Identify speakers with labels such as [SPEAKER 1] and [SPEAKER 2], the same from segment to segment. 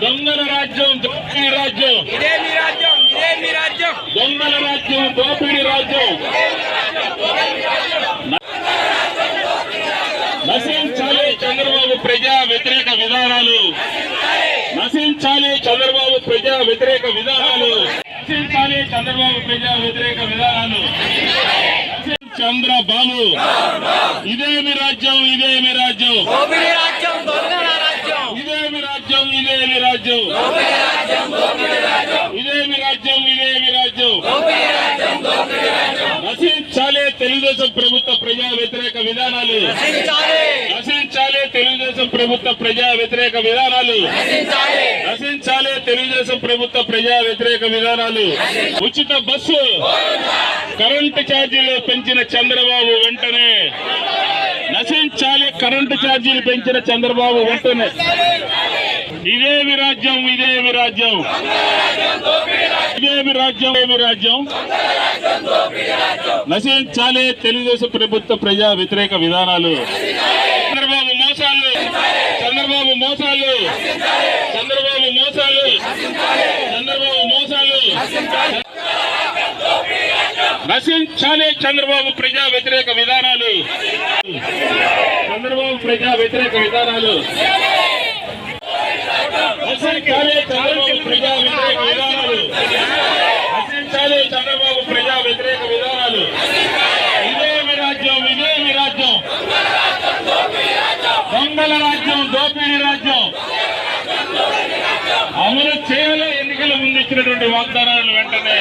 [SPEAKER 1] దొంగల రాజ్యం, దోపిడీ రాజ్యం,
[SPEAKER 2] ఇదే మీ రాజ్యం, ఇదే మీ రాజ్యం.
[SPEAKER 1] దొంగల రాజ్యం, దోపిడీ రాజ్యం. నశించాలి చంద్రబాబు ప్రజా వ్యతిరేక విధానాలు. నశించాలి చంద్రబాబు ప్రజా వ్యతిరేక విధానాలు. నశించాలి చంద్రబాబు ప్రజా వ్యతిరేక విధానాలు. చంద్రబాబు ఇదేమి రాజ్యం, ఇదేమి రాజ్యం,
[SPEAKER 2] దోపిడీ రాజ్యం, దొంగల రాజ్యం.
[SPEAKER 1] ఇదేమి రాజ్యం, ఇదేమి రాజ్యం,
[SPEAKER 2] దోపిడీ రాజ్యం, దోపిడీ రాజ్యం.
[SPEAKER 1] ఇదేమి రాజ్యం, ఇదేమి రాజ్యం.
[SPEAKER 2] దోపిడీ రాజ్యం, దోపిడీ రాజ్యం.
[SPEAKER 1] నశించాలి తెలుగుదేశం ప్రభుత్వ ప్రజా వ్యతిరేక విధానాలు.
[SPEAKER 2] నశించాలి,
[SPEAKER 1] నశించాలి తెలుగుదేశం ప్రభుత్వ ప్రజా వ్యతిరేక విధానాలు.
[SPEAKER 2] నశించాలి.
[SPEAKER 1] నశించాలి తెలుగుదేశం ప్రభుత్వ ప్రజా వ్యతిరేక విధానాలు. ఉచిత బస్సు, కరెంటు ఛార్జీలు పెంచిన చంద్రబాబు వెంటనే. నశించాలి కరెంటు ఛార్జీలు పెంచిన చంద్రబాబు వెంటనే. ఇదేమి రాజ్యం, ఇదేమి రాజ్యం, ఇదేమి రాజ్యం, ఇదేమి రాజ్యం. నశించాలి తెలుగుదేశం ప్రభుత్వ ప్రజా వ్యతిరేక విధానాలు. చంద్రబాబు మోసాలు, చంద్రబాబు మోసాలు, చంద్రబాబు మోసాలు, చంద్రబాబు మోసాలు. నశించాలి చంద్రబాబు ప్రజా వ్యతిరేక విధానాలు. చంద్రబాబు ప్రజా వ్యతిరేక విధానాలు. నశించాలి చంద్రబాబు ప్రజా వ్యతిరేక విధానాలు. నశించాలి చంద్రబాబు ప్రజా వ్యతిరేక విధానాలు. ఇదేమి రాజ్యం, ఇదేమి రాజ్యం, దొంగల రాజ్యం, దోపిడీ రాజ్యం. అమలు చేయాలి ఎన్నికల ముందు ఇచ్చినటువంటి వాగ్దానాలను వెంటనే.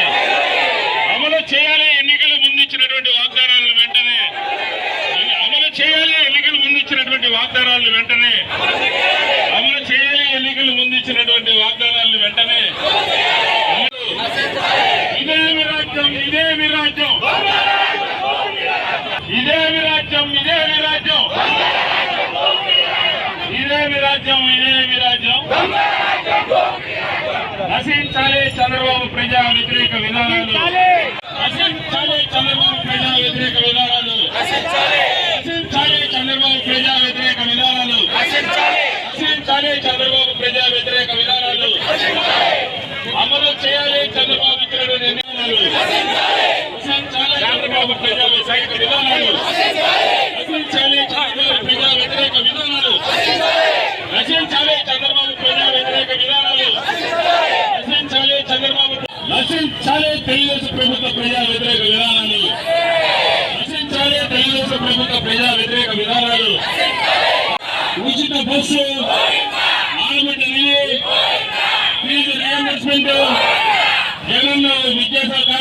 [SPEAKER 1] అమలు చేయాలి ఎన్నికల ముందు ఇచ్చినటువంటి వాగ్దానాలను వెంటనే. అమలు చేయాలి ఎన్నికల ముందు ఇచ్చినటువంటి వాగ్దానాలను వెంటనే. అమలు చేయాలి ఎన్నికల ముందు ఇచ్చినటువంటి వాగ్దానాలను వెంటనే. ఇదేమి రాజ్యం, ఇదేమి రాజ్యం, ఇదేమి రాజ్యం, ఇదేమి రాజ్యం, ఇదేమి రాజ్యం, ఇదేమి రాజ్యం. నశించాలి చంద్రబాబు ప్రజా వ్యతిరేక విధానాలు. నశించాలి చంద్రబాబు ప్రజా వ్యతిరేక విధానాలు. నశించాలి చంద్రబాబు ప్రజా వ్యతిరేక విధానాలు. నశించాలి చంద్రబాబు ప్రజా వ్యతిరేక విధానాలు. అమలు చేయాలి చంద్రబాబు ఇచ్చినటువంటి విధానాలు. నశించాలి చంద్రబాబు ప్రజా వ్యతిరేక విధానాలు. నశించాలి చంద్రబాబు ప్రజా వ్యతిరేక విధానాలు. నశించాలి చంద్రబాబు ప్రజా వ్యతిరేక విధానాలు. నశించాలి చంద్రబాబు. నశించాలి తెలుగుదేశం ప్రభుత్వ ప్రజా వ్యతిరేక విధానాలు. నశించాలి తెలుగుదేశం ప్రభుత్వ ప్రజా వ్యతిరేక విధానాలు. ఉచిత బస్సు, ఆడబిడ్డ నిధి, ఫీజు రియంబర్స్మెంట్, జగన్ విద్యాశాఖ